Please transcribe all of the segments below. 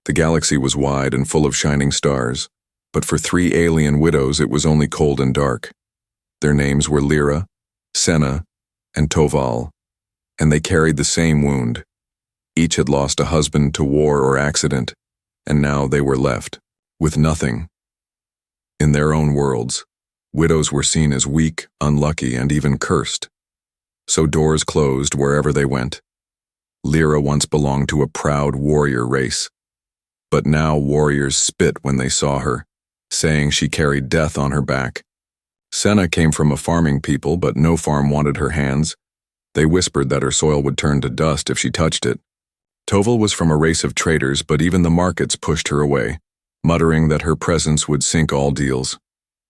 The galaxy was wide and full of shining stars, but for 3 alien widows it was only cold and dark. Their names were Lyra, Senna, and Toval, and they carried the same wound. Each had lost a husband to war or accident, and now they were left with nothing. In their own worlds, widows were seen as weak, unlucky, and even cursed. So doors closed wherever they went. Lyra once belonged to a proud warrior race, but now warriors spit when they saw her, saying she carried death on her back. Senna came from a farming people, but no farm wanted her hands. They whispered that her soil would turn to dust if she touched it. Toval was from a race of traders, but even the markets pushed her away, muttering that her presence would sink all deals.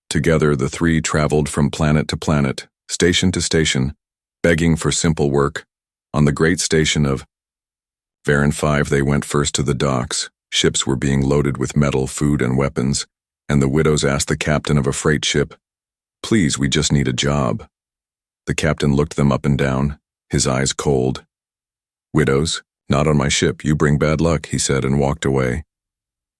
Together, the 3 traveled from planet to planet, station to station, begging for simple work. On the great station of Varan 5, they went first to the docks. Ships were being loaded with metal, food, and weapons, and the widows asked the captain of a freight ship, "Please, we just need a job." The captain looked them up and down, his eyes cold. "Widows, not on my ship, you bring bad luck," he said, and walked away.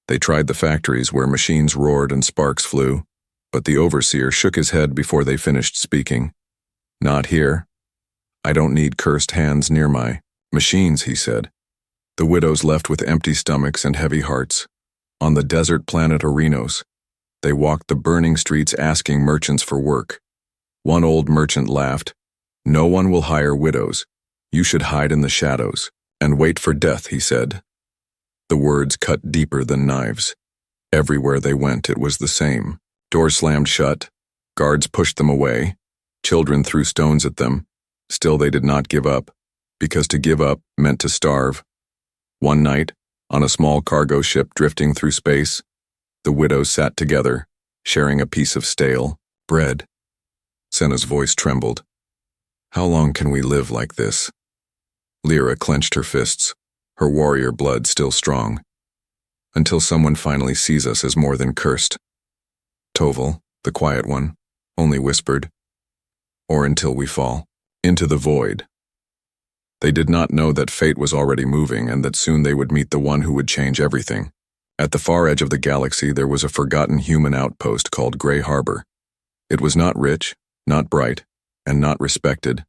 They tried the factories where machines roared and sparks flew, but the overseer shook his head before they finished speaking. "Not here. I don't need cursed hands near my machines," he said. The widows left with empty stomachs and heavy hearts. On the desert planet Orinos, they walked the burning streets asking merchants for work. One old merchant laughed. "No one will hire widows. You should hide in the shadows and wait for death," he said. The words cut deeper than knives. Everywhere they went, it was the same. Doors slammed shut. Guards pushed them away. Children threw stones at them. Still they did not give up, because to give up meant to starve. One night, on a small cargo ship drifting through space, the widows sat together, sharing a piece of stale bread. Senna's voice trembled. "How long can we live like this?" Lyra clenched her fists, her warrior blood still strong. "Until someone finally sees us as more than cursed." Toval, the quiet one, only whispered, "Or until we fall into the void." They did not know that fate was already moving and that soon they would meet the one who would change everything. At the far edge of the galaxy there was a forgotten human outpost called Grey Harbor. It was not rich, not bright, and not respected.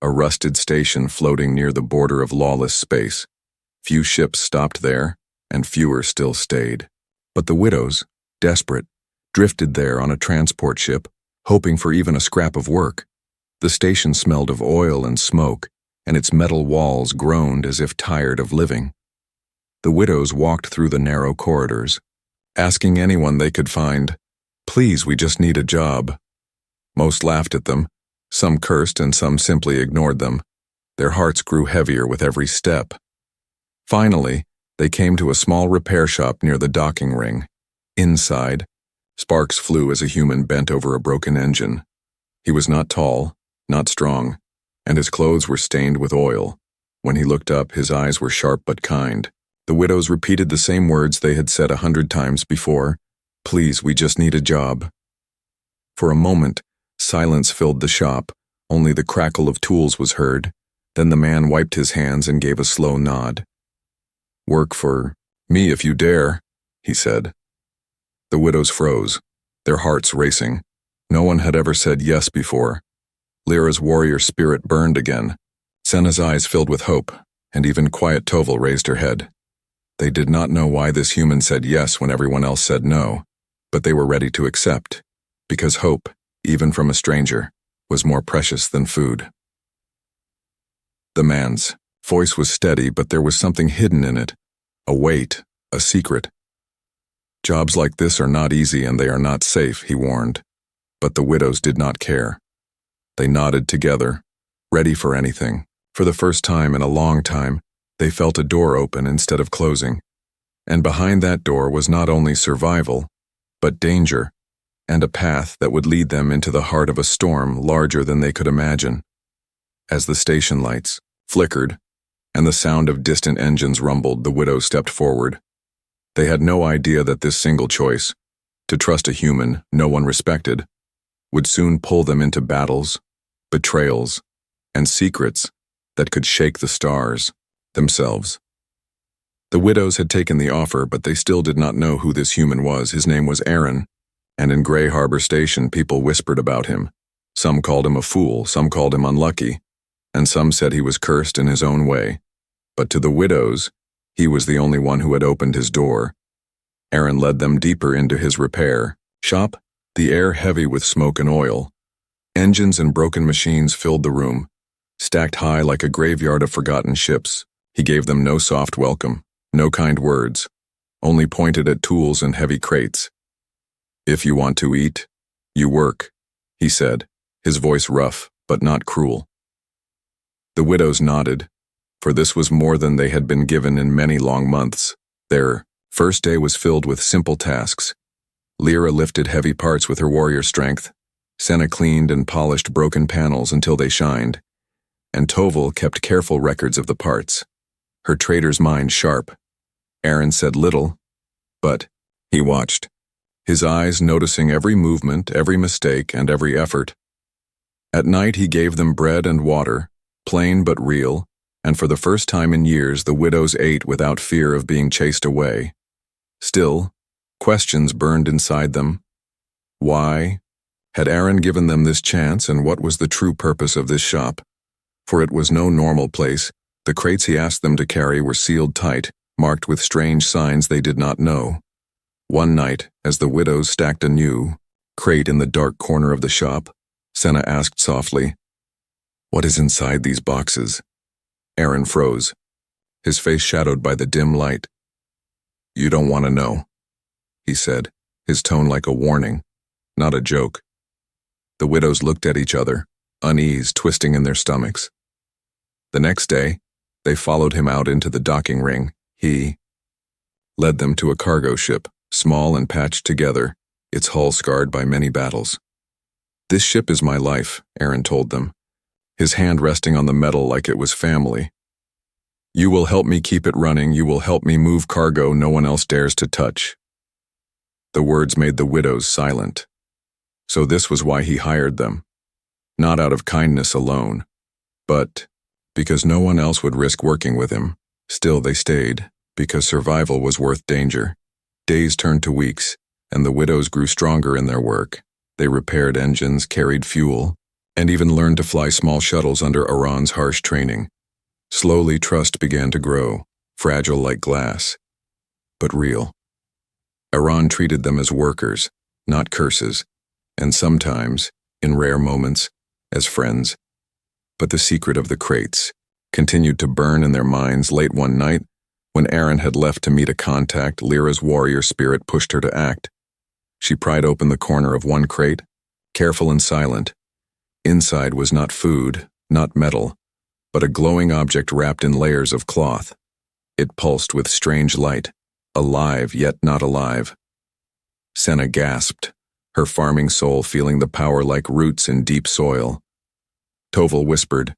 A rusted station floating near the border of lawless space. Few ships stopped there, and fewer still stayed. But the widows, desperate, drifted there on a transport ship, hoping for even a scrap of work. The station smelled of oil and smoke, and its metal walls groaned as if tired of living. The widows walked through the narrow corridors, asking anyone they could find, "Please, we just need a job." Most laughed at them, some cursed and some simply ignored them. Their hearts grew heavier with every step. Finally, they came to a small repair shop near the docking ring. Inside, sparks flew as a human bent over a broken engine. He was not tall, not strong, and his clothes were stained with oil. When he looked up, his eyes were sharp but kind. The widows repeated the same words they had said 100 times before. "Please, we just need a job." For a moment, silence filled the shop. Only the crackle of tools was heard. Then the man wiped his hands and gave a slow nod. "Work for me if you dare," he said. The widows froze, their hearts racing. No one had ever said yes before. Lyra's warrior spirit burned again. Senna's eyes filled with hope, and even quiet Toval raised her head. They did not know why this human said yes when everyone else said no, but they were ready to accept, because hope, even from a stranger, was more precious than food. The man's voice was steady, but there was something hidden in it, a weight, a secret. "Jobs like this are not easy and they are not safe," he warned, but the widows did not care. They nodded together, ready for anything. For the first time in a long time, they felt a door open instead of closing. And behind that door was not only survival, but danger, and a path that would lead them into the heart of a storm larger than they could imagine. As the station lights flickered, and the sound of distant engines rumbled, the widows stepped forward. They had no idea that this single choice, to trust a human no one respected, would soon pull them into battles, betrayals, and secrets that could shake the stars themselves. The widows had taken the offer, but they still did not know who this human was. His name was Aaron, and in Gray Harbor Station people whispered about him. Some called him a fool, some called him unlucky, and some said he was cursed in his own way. But to the widows, he was the only one who had opened his door. Aaron led them deeper into his repair shop, the air heavy with smoke and oil. Engines and broken machines filled the room, stacked high like a graveyard of forgotten ships. He gave them no soft welcome, no kind words, only pointed at tools and heavy crates. "If you want to eat, you work," he said, his voice rough but not cruel. The widows nodded, for this was more than they had been given in many long months. Their first day was filled with simple tasks. Lyra lifted heavy parts with her warrior strength. Senna cleaned and polished broken panels until they shined, and Toval kept careful records of the parts, her trader's mind sharp. Aaron said little, but he watched, his eyes noticing every movement, every mistake, and every effort. At night he gave them bread and water, plain but real, and for the first time in years the widows ate without fear of being chased away. Still, questions burned inside them. Why had Aaron given them this chance, and what was the true purpose of this shop? For it was no normal place. The crates he asked them to carry were sealed tight, marked with strange signs they did not know. One night, as the widows stacked a new crate in the dark corner of the shop, Senna asked softly, "What is inside these boxes?" Aaron froze, his face shadowed by the dim light. "You don't want to know," he said, his tone like a warning, not a joke. The widows looked at each other, unease twisting in their stomachs. The next day, they followed him out into the docking ring. He led them to a cargo ship, small and patched together, its hull scarred by many battles. "This ship is my life," Aaron told them, his hand resting on the metal like it was family. "You will help me keep it running, you will help me move cargo no one else dares to touch." The words made the widows silent. So this was why he hired them. Not out of kindness alone, but because no one else would risk working with him. Still they stayed, because survival was worth danger. Days turned to weeks, and the widows grew stronger in their work. They repaired engines, carried fuel, and even learned to fly small shuttles under Iran's harsh training. Slowly trust began to grow, fragile like glass, but real. Iran treated them as workers, not curses, and sometimes, in rare moments, as friends. But the secret of the crates continued to burn in their minds. Late one night, when Aaron had left to meet a contact, Lyra's warrior spirit pushed her to act. She pried open the corner of one crate, careful and silent. Inside was not food, not metal, but a glowing object wrapped in layers of cloth. It pulsed with strange light, alive yet not alive. Senna gasped, her farming soul feeling the power like roots in deep soil. Toval whispered,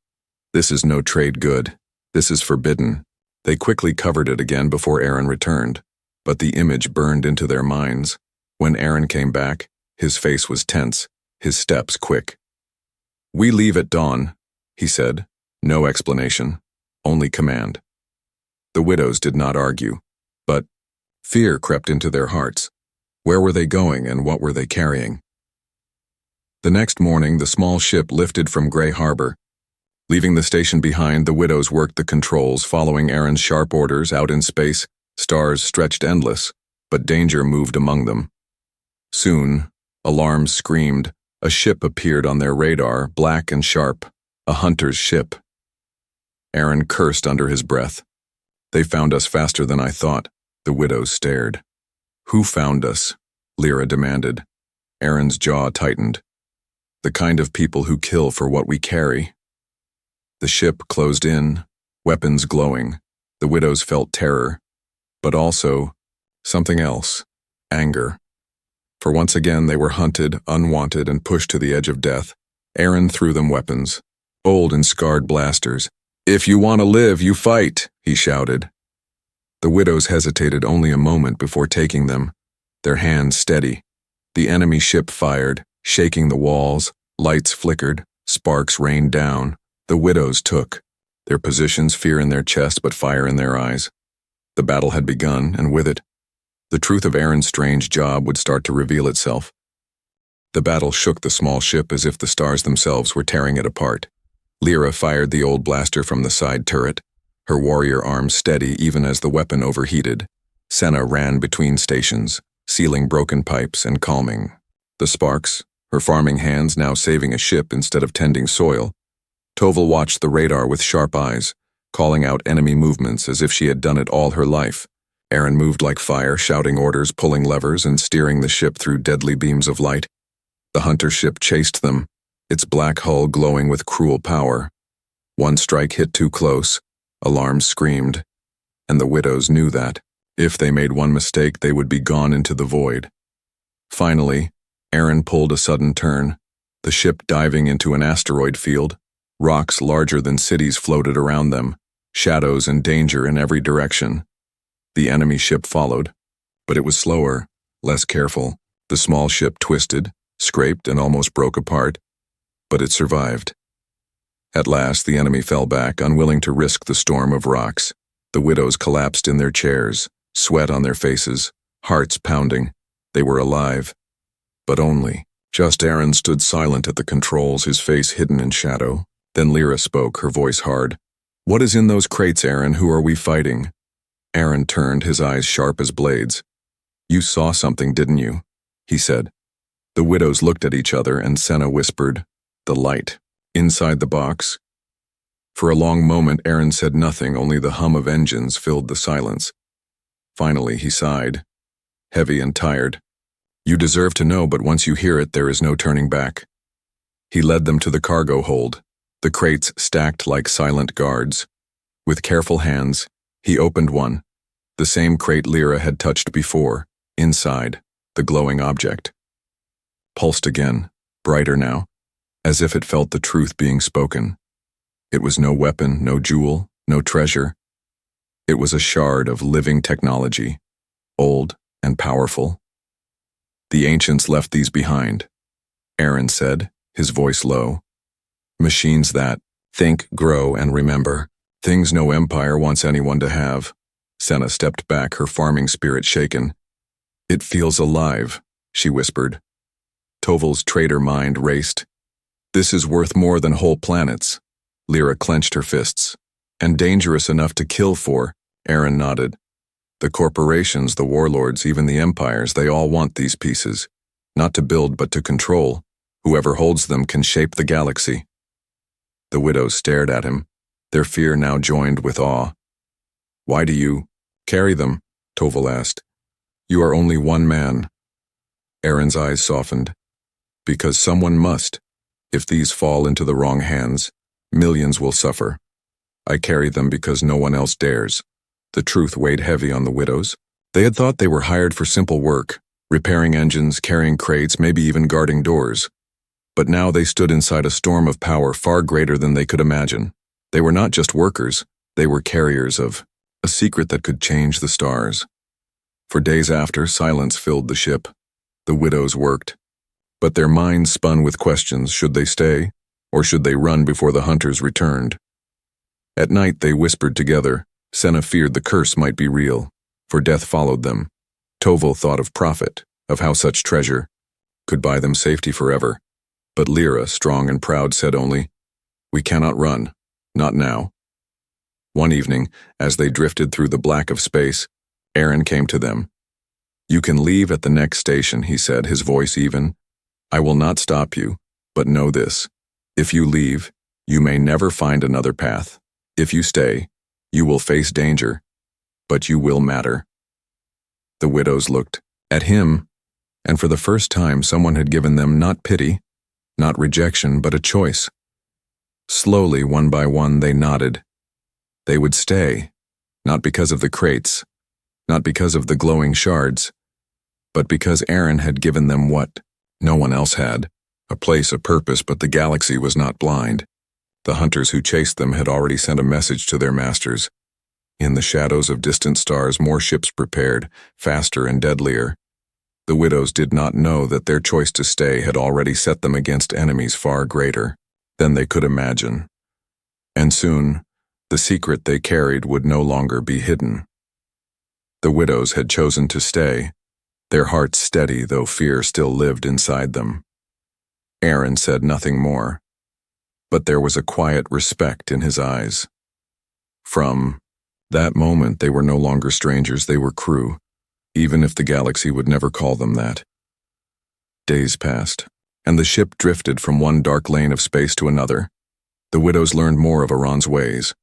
"This is no trade good. This is forbidden." They quickly covered it again before Aaron returned, but the image burned into their minds. When Aaron came back, his face was tense, his steps quick. "We leave at dawn," he said. No explanation, only command. The widows did not argue, but fear crept into their hearts. Where were they going and what were they carrying? The next morning, the small ship lifted from Gray Harbor. Leaving the station behind, the widows worked the controls, following Aaron's sharp orders. Out in space, stars stretched endless, but danger moved among them. Soon, alarms screamed. A ship appeared on their radar, black and sharp, a hunter's ship. Aaron cursed under his breath. "They found us faster than I thought." The widows stared. "Who found us?" Lyra demanded. Aaron's jaw tightened. "The kind of people who kill for what we carry." The ship closed in, weapons glowing. The widows felt terror, but also something else, anger. For once again they were hunted, unwanted, and pushed to the edge of death. Aaron threw them weapons, old and scarred blasters. "If you want to live, you fight," he shouted. The widows hesitated only a moment before taking them, their hands steady. The enemy ship fired, shaking the walls, lights flickered, sparks rained down. The widows took, their positions, fear in their chest but fire in their eyes. The battle had begun, and with it, the truth of Aaron's strange job would start to reveal itself. The battle shook the small ship as if the stars themselves were tearing it apart. Lyra fired the old blaster from the side turret, her warrior arms steady even as the weapon overheated. Senna ran between stations, sealing broken pipes and calming the sparks, her farming hands now saving a ship instead of tending soil. Toval watched the radar with sharp eyes, calling out enemy movements as if she had done it all her life. Aaron moved like fire, shouting orders, pulling levers, and steering the ship through deadly beams of light. The hunter ship chased them, its black hull glowing with cruel power. One strike hit too close, alarms screamed, and the widows knew that, if they made one mistake, they would be gone into the void. Finally, Aaron pulled a sudden turn, the ship diving into an asteroid field. Rocks larger than cities floated around them, shadows and danger in every direction. The enemy ship followed, but it was slower, less careful. The small ship twisted, scraped, and almost broke apart, but it survived. At last, the enemy fell back, unwilling to risk the storm of rocks. The widows collapsed in their chairs, sweat on their faces, hearts pounding. They were alive, but only. Just Aaron stood silent at the controls, his face hidden in shadow. Then Lyra spoke, her voice hard. "What is in those crates, Aaron? Who are we fighting?" Aaron turned, his eyes sharp as blades. "You saw something, didn't you?" he said. The widows looked at each other, and Senna whispered, "The light. Inside the box." For a long moment, Aaron said nothing, only the hum of engines filled the silence. Finally, he sighed, heavy and tired. "You deserve to know, but once you hear it, there is no turning back." He led them to the cargo hold, the crates stacked like silent guards. With careful hands, he opened one, the same crate Lyra had touched before. Inside, the glowing object pulsed again, brighter now, as if it felt the truth being spoken. It was no weapon, no jewel, no treasure. It was a shard of living technology, old and powerful. "The ancients left these behind," Aaron said, his voice low. "Machines that think, grow, and remember. Things no empire wants anyone to have." Senna stepped back, her farming spirit shaken. "It feels alive," she whispered. Toval's traitor mind raced. "This is worth more than whole planets." Lyra clenched her fists. "And dangerous enough to kill for," Aaron nodded. "The corporations, the warlords, even the empires, they all want these pieces. Not to build, but to control. Whoever holds them can shape the galaxy." The widows stared at him, their fear now joined with awe. "Why do you carry them?" Toval asked. "You are only one man." Aaron's eyes softened. "Because someone must. If these fall into the wrong hands, millions will suffer. I carry them because no one else dares." The truth weighed heavy on the widows. They had thought they were hired for simple work, repairing engines, carrying crates, maybe even guarding doors. But now they stood inside a storm of power far greater than they could imagine. They were not just workers, they were carriers of a secret that could change the stars. For days after, silence filled the ship. The widows worked, but their minds spun with questions. Should they stay, or should they run before the hunters returned? At night they whispered together. Senna feared the curse might be real, for death followed them. Toval thought of profit, of how such treasure could buy them safety forever. But Lyra, strong and proud, said only, "We cannot run, not now." One evening, as they drifted through the black of space, Aaron came to them. "You can leave at the next station," he said, his voice even. "I will not stop you, but know this. If you leave, you may never find another path. If you stay, you will face danger, but you will matter." The widows looked at him, and for the first time someone had given them not pity, not rejection, but a choice. Slowly, one by one, they nodded. They would stay, not because of the crates, not because of the glowing shards, but because Aaron had given them what no one else had, a place, a purpose. But the galaxy was not blind. The hunters who chased them had already sent a message to their masters. In the shadows of distant stars, more ships prepared, faster and deadlier. The widows did not know that their choice to stay had already set them against enemies far greater than they could imagine. And soon, the secret they carried would no longer be hidden. The widows had chosen to stay, their hearts steady though fear still lived inside them. Aaron said nothing more, but there was a quiet respect in his eyes. From that moment, they were no longer strangers, they were crew, even if the galaxy would never call them that. Days passed, and the ship drifted from one dark lane of space to another. The widows learned more of Iran's ways,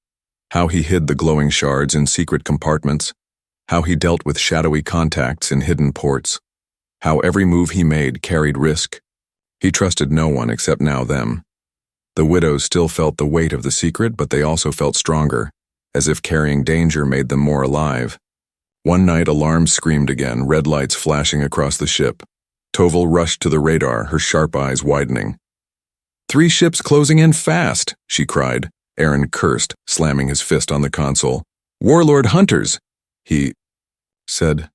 how he hid the glowing shards in secret compartments, how he dealt with shadowy contacts in hidden ports, how every move he made carried risk. He trusted no one except now them. The widows still felt the weight of the secret, but they also felt stronger, as if carrying danger made them more alive. One night, alarms screamed again, red lights flashing across the ship. Toval rushed to the radar, her sharp eyes widening. "3 ships closing in fast," she cried. Aaron cursed, slamming his fist on the console. "Warlord hunters!" He said,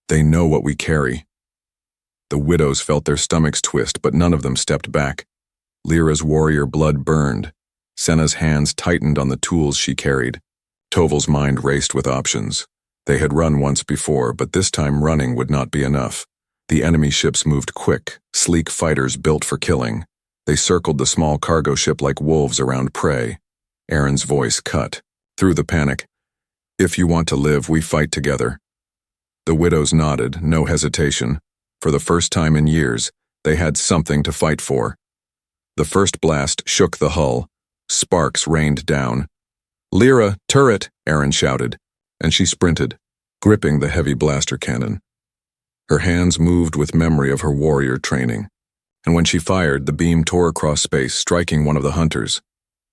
"They know what we carry." The widows felt their stomachs twist, but none of them stepped back. Lyra's warrior blood burned. Senna's hands tightened on the tools she carried. Toval's mind raced with options. They had run once before, but this time running would not be enough. The enemy ships moved quick, sleek fighters built for killing. They circled the small cargo ship like wolves around prey. Aaron's voice cut through the panic. "If you want to live, we fight together." The widows nodded, no hesitation. For the first time in years, they had something to fight for. The first blast shook the hull. Sparks rained down. "Lyra, turret!" Aaron shouted, and she sprinted, gripping the heavy blaster cannon. Her hands moved with memory of her warrior training, and when she fired, the beam tore across space, striking one of the hunters.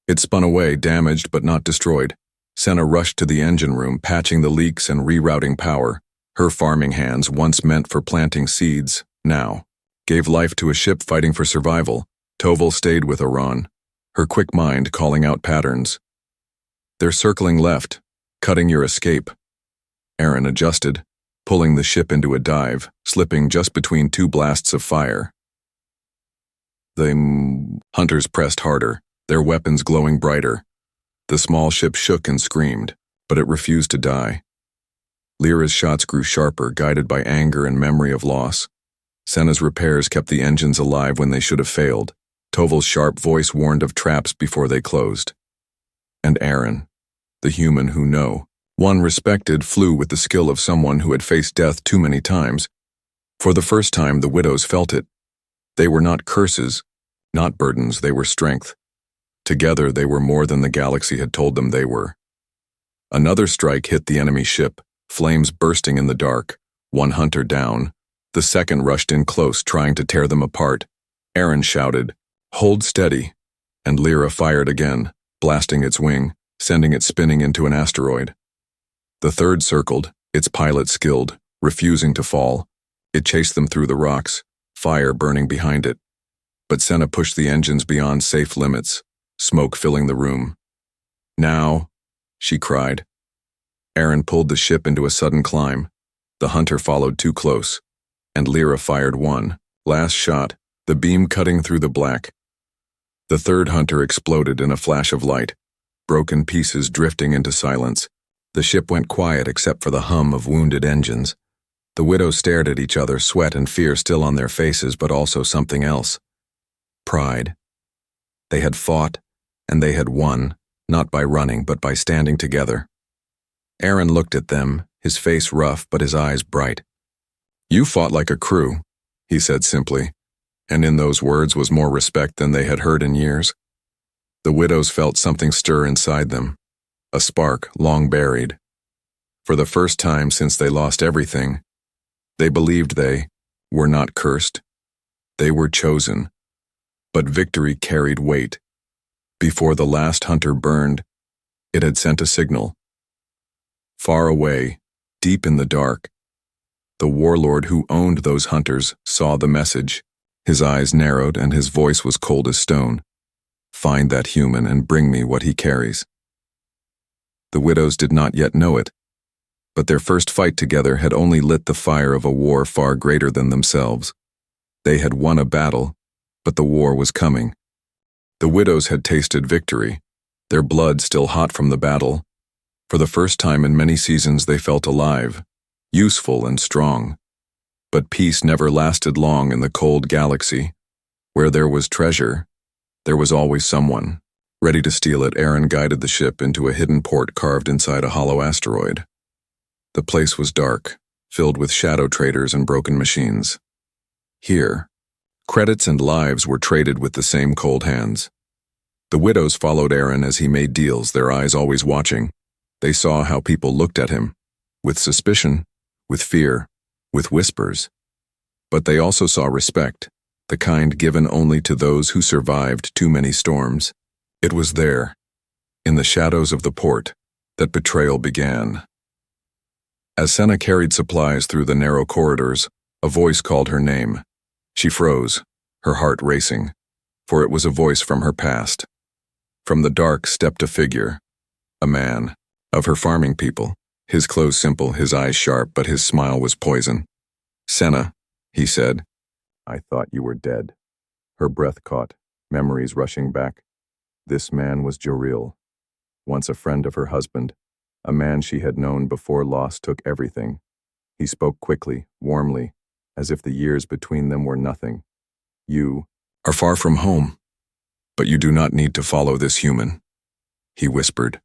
It spun away, damaged but not destroyed. Senna rushed to the engine room, patching the leaks and rerouting power. Her farming hands, once meant for planting seeds, now gave life to a ship fighting for survival. Toval stayed with Iran, her quick mind calling out patterns. "They're circling left, cutting your escape." Aaron adjusted, pulling the ship into a dive, slipping just between 2 blasts of fire. The hunters pressed harder, their weapons glowing brighter. The small ship shook and screamed, but it refused to die. Lyra's shots grew sharper, guided by anger and memory of loss. Senna's repairs kept the engines alive when they should have failed. Toval's sharp voice warned of traps before they closed. And Aaron, the human who knew, one respected, flew with the skill of someone who had faced death too many times. For the first time, the widows felt it. They were not curses, not burdens, they were strength. Together, they were more than the galaxy had told them they were. Another strike hit the enemy ship, flames bursting in the dark. One hunter down. The second rushed in close, trying to tear them apart. Aaron shouted, "Hold steady," and Lyra fired again, blasting its wing, sending it spinning into an asteroid. The third circled, its pilot skilled, refusing to fall. It chased them through the rocks, fire burning behind it. But Senna pushed the engines beyond safe limits, smoke filling the room. "Now," she cried. Aaron pulled the ship into a sudden climb. The hunter followed too close, and Lyra fired one last shot, the beam cutting through the black. The third hunter exploded in a flash of light, broken pieces drifting into silence. The ship went quiet except for the hum of wounded engines. The widows stared at each other, sweat and fear still on their faces, but also something else. Pride. They had fought, and they had won, not by running, but by standing together. Aaron looked at them, his face rough but his eyes bright. "You fought like a crew," he said simply, and in those words was more respect than they had heard in years. The widows felt something stir inside them, a spark long buried. For the first time since they lost everything, they believed they were not cursed. They were chosen. But victory carried weight. Before the last hunter burned, it had sent a signal. Far away, deep in the dark, the warlord who owned those hunters saw the message. His eyes narrowed and his voice was cold as stone. "Find that human and bring me what he carries." The widows did not yet know it, but their first fight together had only lit the fire of a war far greater than themselves. They had won a battle, but the war was coming. The widows had tasted victory, their blood still hot from the battle. For the first time in many seasons they felt alive, useful and strong. But peace never lasted long in the cold galaxy. Where there was treasure, there was always someone. Ready to steal it, Aaron guided the ship into a hidden port carved inside a hollow asteroid. The place was dark, filled with shadow traders and broken machines. Here, credits and lives were traded with the same cold hands. The widows followed Aaron as he made deals, their eyes always watching. They saw how people looked at him, with suspicion, with fear, with whispers. But they also saw respect, the kind given only to those who survived too many storms. It was there, in the shadows of the port, that betrayal began. As Senna carried supplies through the narrow corridors, a voice called her name. She froze, her heart racing, for it was a voice from her past. From the dark stepped a figure, a man, of her farming people, his clothes simple, his eyes sharp, but his smile was poison. "Senna," he said. "I thought you were dead." Her breath caught, memories rushing back. This man was Jaril, once a friend of her husband, a man she had known before loss took everything. He spoke quickly, warmly, as if the years between them were nothing. "You are far from home, but you do not need to follow this human," he whispered.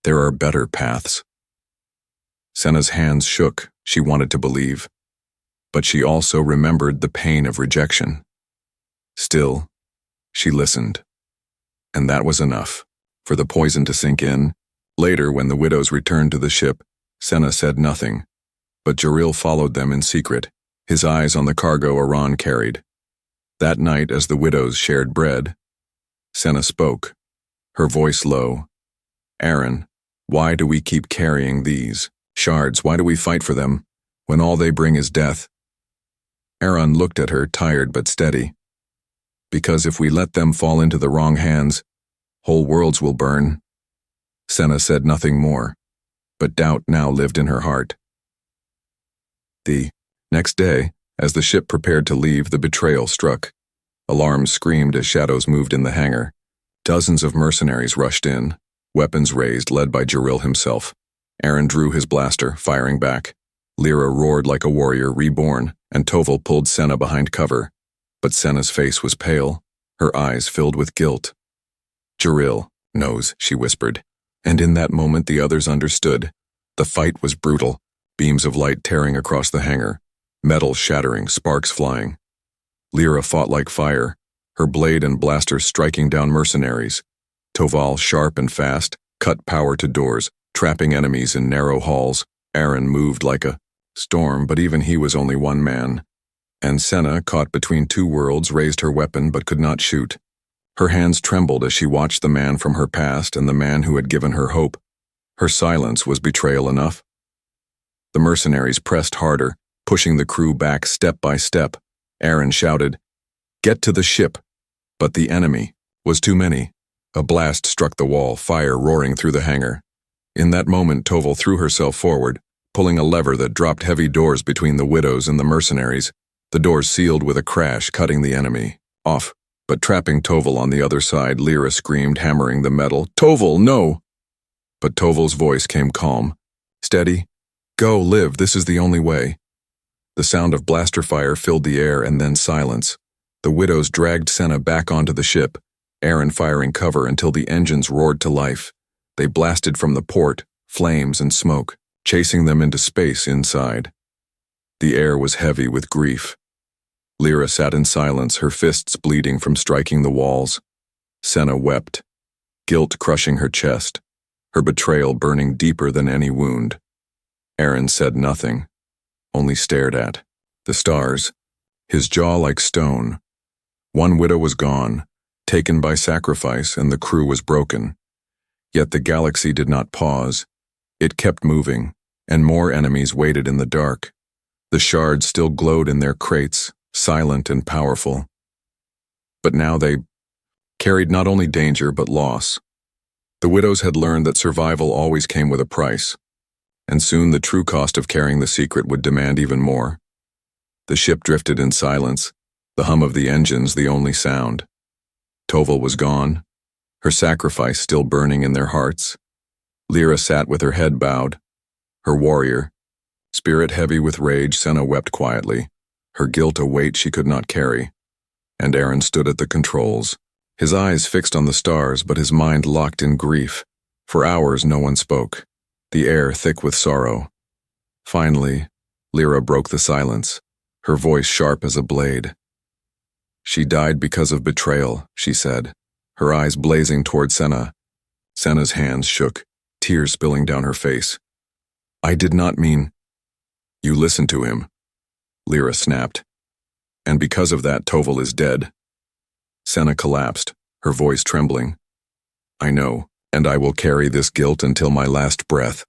"There are better paths." Senna's hands shook. She wanted to believe, but she also remembered the pain of rejection. Still, she listened. And that was enough for the poison to sink in. Later, when the widows returned to the ship, Senna said nothing, but Jaril followed them in secret, his eyes on the cargo Iran carried. That night, as the widows shared bread, Senna spoke, her voice low. "Aaron, why do we keep carrying these shards? Why do we fight for them when all they bring is death?" Aaron looked at her, tired but steady. "Because if we let them fall into the wrong hands, whole worlds will burn." Senna said nothing more, but doubt now lived in her heart. The next day, as the ship prepared to leave, the betrayal struck. Alarms screamed as shadows moved in the hangar. Dozens of mercenaries rushed in, weapons raised, led by Jaril himself. Aaron drew his blaster, firing back. Lyra roared like a warrior reborn, and Toval pulled Senna behind cover. But Senna's face was pale, her eyes filled with guilt. "Jaril knows," she whispered, and in that moment the others understood. The fight was brutal, beams of light tearing across the hangar, metal shattering, sparks flying. Lyra fought like fire, her blade and blaster striking down mercenaries. Toval, sharp and fast, cut power to doors, trapping enemies in narrow halls. Aaron moved like a storm, but even he was only one man. And Senna, caught between two worlds, raised her weapon but could not shoot. Her hands trembled as she watched the man from her past and the man who had given her hope. Her silence was betrayal enough. The mercenaries pressed harder, pushing the crew back step by step. Aaron shouted, "Get to the ship!" But the enemy was too many. A blast struck the wall, fire roaring through the hangar. In that moment, Toval threw herself forward, pulling a lever that dropped heavy doors between the widows and the mercenaries. The doors sealed with a crash, cutting the enemy off, but trapping Toval on the other side. Lyra screamed, hammering the metal, "Toval, no!" But Toval's voice came calm. "Steady. Go, live, this is the only way." The sound of blaster fire filled the air, and then silence. The widows dragged Senna back onto the ship, Aaron firing cover until the engines roared to life. They blasted from the port, flames and smoke, chasing them into space inside. The air was heavy with grief. Lyra sat in silence, her fists bleeding from striking the walls. Senna wept, guilt crushing her chest, her betrayal burning deeper than any wound. Aaron said nothing, only stared at the stars, his jaw like stone. One widow was gone, taken by sacrifice, and the crew was broken. Yet the galaxy did not pause. It kept moving, and more enemies waited in the dark. The shards still glowed in their crates, silent and powerful. But now they carried not only danger but loss. The widows had learned that survival always came with a price, and soon the true cost of carrying the secret would demand even more. The ship drifted in silence, the hum of the engines the only sound. Toval was gone, her sacrifice still burning in their hearts. Lyra sat with her head bowed, her warrior, Spirit heavy with rage, Senna wept quietly, her guilt a weight she could not carry. And Aaron stood at the controls, his eyes fixed on the stars but his mind locked in grief. For hours no one spoke, the air thick with sorrow. Finally, Lyra broke the silence, her voice sharp as a blade. "She died because of betrayal," she said, her eyes blazing toward Senna. Senna's hands shook, tears spilling down her face. "I did not mean—" "You listened to him," Lyra snapped. "And because of that, Toval is dead." Senna collapsed, her voice trembling. "I know, and I will carry this guilt until my last breath."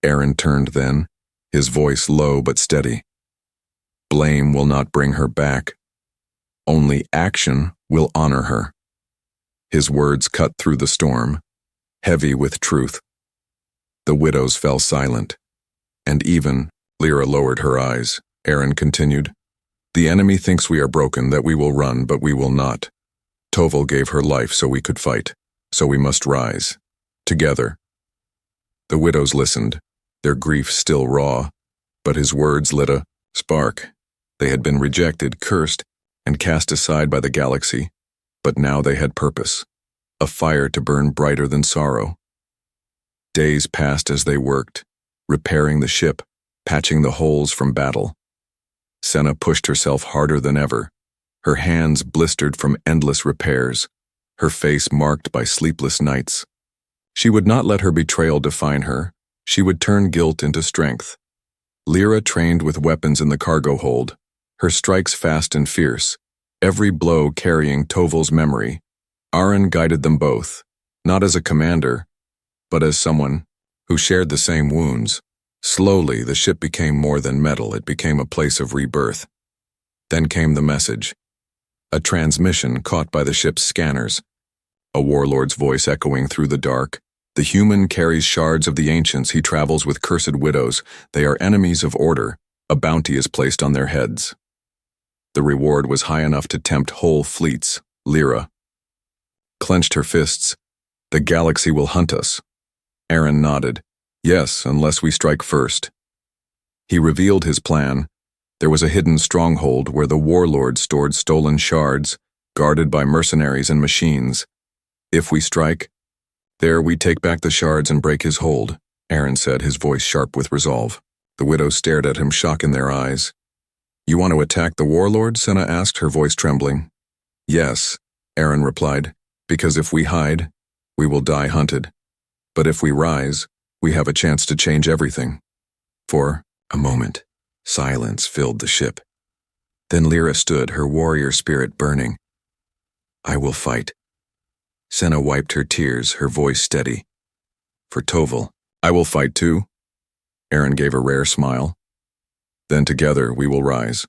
Aaron turned then, his voice low but steady. "Blame will not bring her back. Only action will honor her." His words cut through the storm, heavy with truth. The widows fell silent, and even Lyra lowered her eyes. Aaron continued, "The enemy thinks we are broken, that we will run, but we will not. Toval gave her life so we could fight, so we must rise. Together." The widows listened, their grief still raw, but his words lit a spark. They had been rejected, cursed, and cast aside by the galaxy, but now they had purpose, a fire to burn brighter than sorrow. Days passed as they worked, repairing the ship, patching the holes from battle. Senna pushed herself harder than ever, her hands blistered from endless repairs, her face marked by sleepless nights. She would not let her betrayal define her. She would turn guilt into strength. Lyra trained with weapons in the cargo hold, her strikes fast and fierce, every blow carrying Toval's memory. Aaron guided them both, not as a commander, but as someone who shared the same wounds. Slowly, the ship became more than metal, it became a place of rebirth. Then came the message. A transmission caught by the ship's scanners. A warlord's voice echoing through the dark. "The human carries shards of the ancients, he travels with cursed widows. They are enemies of order. A bounty is placed on their heads." The reward was high enough to tempt whole fleets. Lyra clenched her fists. "The galaxy will hunt us." Aaron nodded. "Yes, unless we strike first." He revealed his plan. There was a hidden stronghold where the warlord stored stolen shards, guarded by mercenaries and machines. "If we strike, there we take back the shards and break his hold," Aaron said, his voice sharp with resolve. The widows stared at him, shock in their eyes. "You want to attack the warlord?" Senna asked, her voice trembling. "Yes," Aaron replied, "because if we hide, we will die hunted. But if we rise, we have a chance to change everything." For a moment, silence filled the ship. Then Lyra stood, her warrior spirit burning. "I will fight." Senna wiped her tears, her voice steady. "For Toval, I will fight too." Aaron gave a rare smile. "Then together we will rise."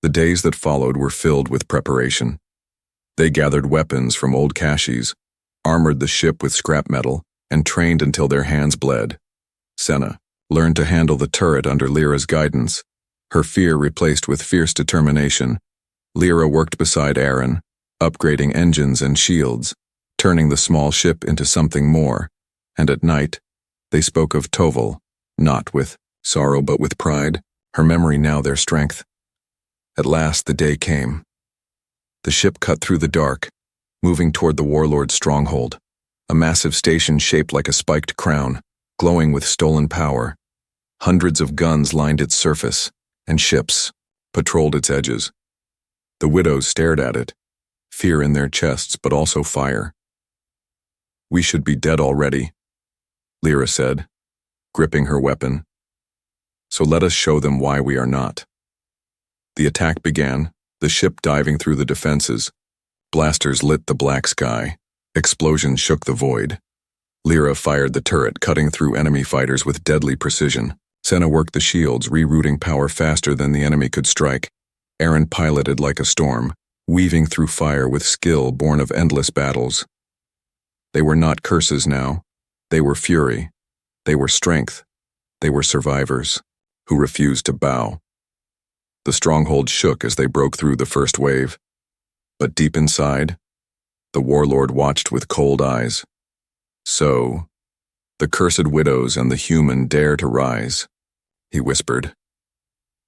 The days that followed were filled with preparation. They gathered weapons from old caches, armored the ship with scrap metal, and trained until their hands bled. Senna learned to handle the turret under Lyra's guidance, her fear replaced with fierce determination. Lyra worked beside Aaron, upgrading engines and shields, turning the small ship into something more, and at night, they spoke of Toval, not with sorrow but with pride, her memory now their strength. At last the day came. The ship cut through the dark, moving toward the warlord's stronghold, a massive station shaped like a spiked crown, glowing with stolen power. Hundreds of guns lined its surface, and ships patrolled its edges. The widows stared at it, fear in their chests but also fire. "We should be dead already," Lyra said, gripping her weapon. "So let us show them why we are not." The attack began, the ship diving through the defenses. Blasters lit the black sky. Explosions shook the void. Lyra fired the turret, cutting through enemy fighters with deadly precision. Senna worked the shields, rerouting power faster than the enemy could strike. Aaron piloted like a storm, weaving through fire with skill born of endless battles. They were not curses now. They were fury. They were strength. They were survivors who refused to bow. The stronghold shook as they broke through the first wave. But deep inside, the warlord watched with cold eyes. So, the cursed widows and the human dare to rise. he whispered.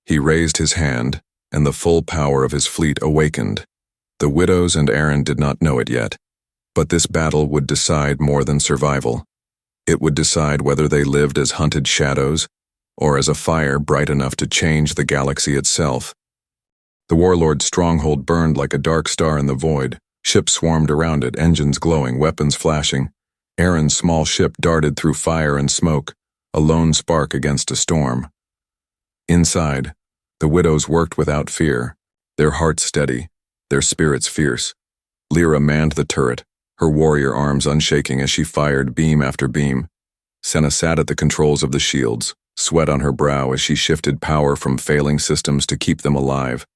He raised his hand, and the full power of his fleet awakened. The widows and Aaron did not know it yet, but this battle would decide more than survival. It would decide whether they lived as hunted shadows or as a fire bright enough to change the galaxy itself. The warlord's stronghold burned like a dark star in the void. Ships swarmed around it, engines glowing, weapons flashing. Aaron's small ship darted through fire and smoke, a lone spark against a storm. Inside, the widows worked without fear, their hearts steady, their spirits fierce. Lyra manned the turret, her warrior arms unshaking as she fired beam after beam. Senna sat at the controls of the shields, sweat on her brow as she shifted power from failing systems to keep them alive.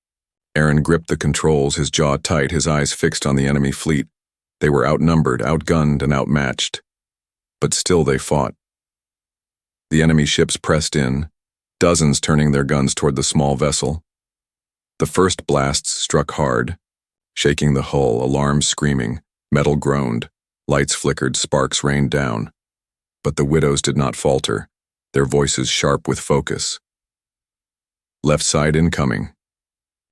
Aaron gripped the controls, his jaw tight, his eyes fixed on the enemy fleet. They were outnumbered, outgunned, and outmatched. But still they fought. The enemy ships pressed in, dozens turning their guns toward the small vessel. The first blasts struck hard, shaking the hull, alarms screaming, metal groaned, lights flickered, sparks rained down. But the widows did not falter, their voices sharp with focus. Left side incoming,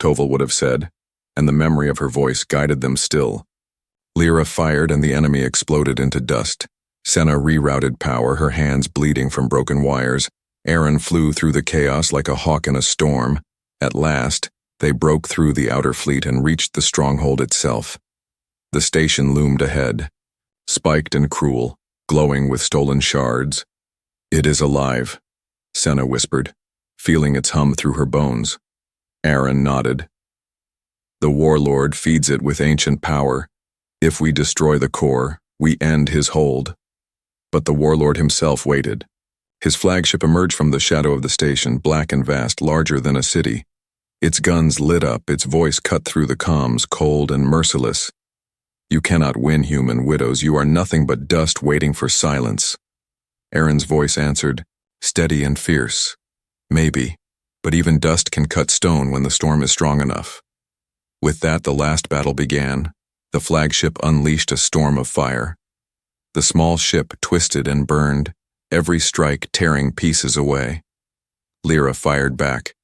Toval would have said, and the memory of her voice guided them still. Lyra fired and the enemy exploded into dust. Senna rerouted power, her hands bleeding from broken wires. Aaron flew through the chaos like a hawk in a storm. At last, they broke through the outer fleet and reached the stronghold itself. The station loomed ahead, spiked and cruel, glowing with stolen shards. "It is alive," Senna whispered, feeling its hum through her bones. Aaron nodded. "The warlord feeds it with ancient power. If we destroy the core, we end his hold." But the warlord himself waited. His flagship emerged from the shadow of the station, black and vast, larger than a city. Its guns lit up, its voice cut through the comms, cold and merciless. "You cannot win, human widows. You are nothing but dust waiting for silence." Aaron's voice answered, steady and fierce. "Maybe, but even dust can cut stone when the storm is strong enough." With that, the last battle began. The flagship unleashed a storm of fire. The small ship twisted and burned, every strike tearing pieces away. Lyra fired back,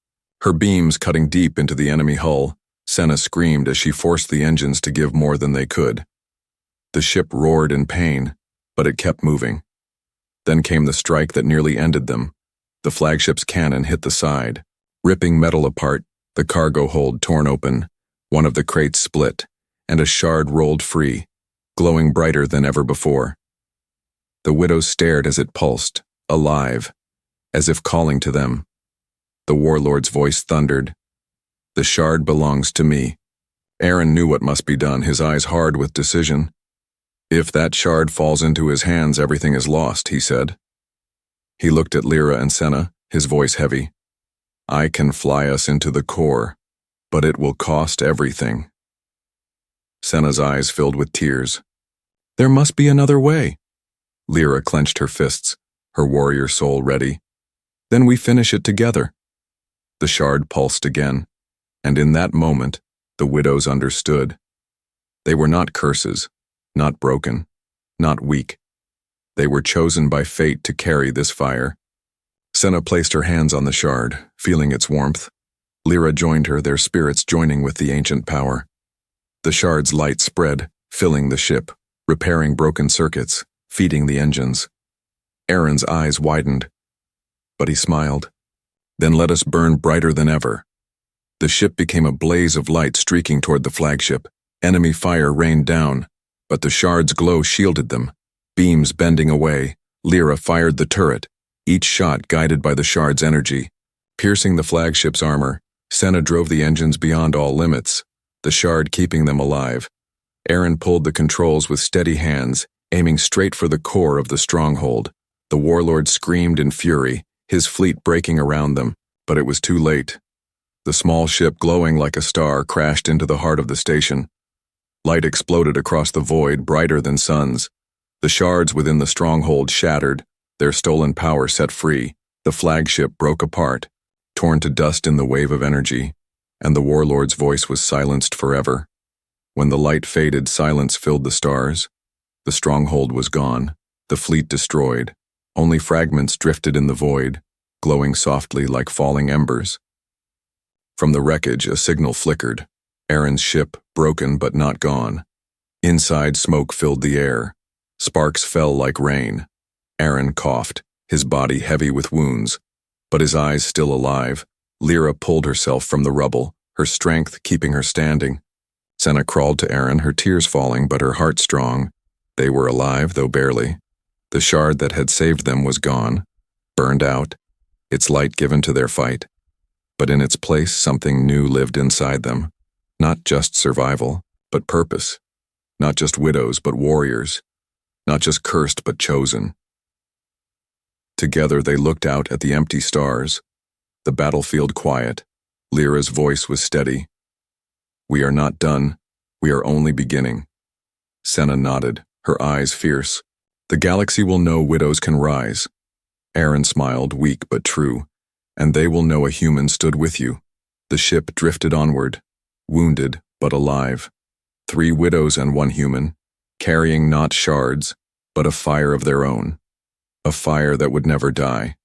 her beams cutting deep into the enemy hull. Senna screamed as she forced the engines to give more than they could. The ship roared in pain, but it kept moving. Then came the strike that nearly ended them. The flagship's cannon hit the side, ripping metal apart, the cargo hold torn open, one of the crates split, and a shard rolled free, glowing brighter than ever before. The widows stared as it pulsed, alive, as if calling to them. The warlord's voice thundered, "The shard belongs to me." Aaron knew what must be done, his eyes hard with decision. "If that shard falls into his hands, everything is lost," he said. He looked at Lyra and Senna, his voice heavy. "I can fly us into the core, but it will cost everything." Senna's eyes filled with tears. "There must be another way." Lyra clenched her fists, her warrior soul ready. "Then we finish it together." The shard pulsed again, and in that moment, the widows understood. They were not curses, not broken, not weak. They were chosen by fate to carry this fire. Senna placed her hands on the shard, feeling its warmth. Lyra joined her, their spirits joining with the ancient power. The shard's light spread, filling the ship, repairing broken circuits, feeding the engines. Aaron's eyes widened, but he smiled. "Then let us burn brighter than ever." The ship became a blaze of light streaking toward the flagship. Enemy fire rained down, but the shard's glow shielded them. Beams bending away, Lyra fired the turret, each shot guided by the shard's energy. Piercing the flagship's armor, Senna drove the engines beyond all limits, the shard keeping them alive. Aaron pulled the controls with steady hands, aiming straight for the core of the stronghold. The warlord screamed in fury, his fleet breaking around them, but it was too late. The small ship, glowing like a star, crashed into the heart of the station. Light exploded across the void, brighter than suns. The shards within the stronghold shattered, their stolen power set free. The flagship broke apart, torn to dust in the wave of energy, and the warlord's voice was silenced forever. When the light faded, silence filled the stars. The stronghold was gone, the fleet destroyed. Only fragments drifted in the void, glowing softly like falling embers. From the wreckage, a signal flickered. Aaron's ship, broken but not gone. Inside, smoke filled the air. Sparks fell like rain. Aaron coughed, his body heavy with wounds, but his eyes still alive. Lyra pulled herself from the rubble, her strength keeping her standing. Senna crawled to Aaron, her tears falling but her heart strong. They were alive, though barely. The shard that had saved them was gone, burned out, its light given to their fight. But in its place, something new lived inside them. Not just survival, but purpose. Not just widows, but warriors. Not just cursed, but chosen. Together they looked out at the empty stars, the battlefield quiet. Lyra's voice was steady. "We are not done. We are only beginning." Senna nodded, her eyes fierce. "The galaxy will know widows can rise." Aaron smiled, weak but true. "And they will know a human stood with you." The ship drifted onward, wounded but alive. 3 widows and 1 human, carrying not shards, but a fire of their own. A fire that would never die.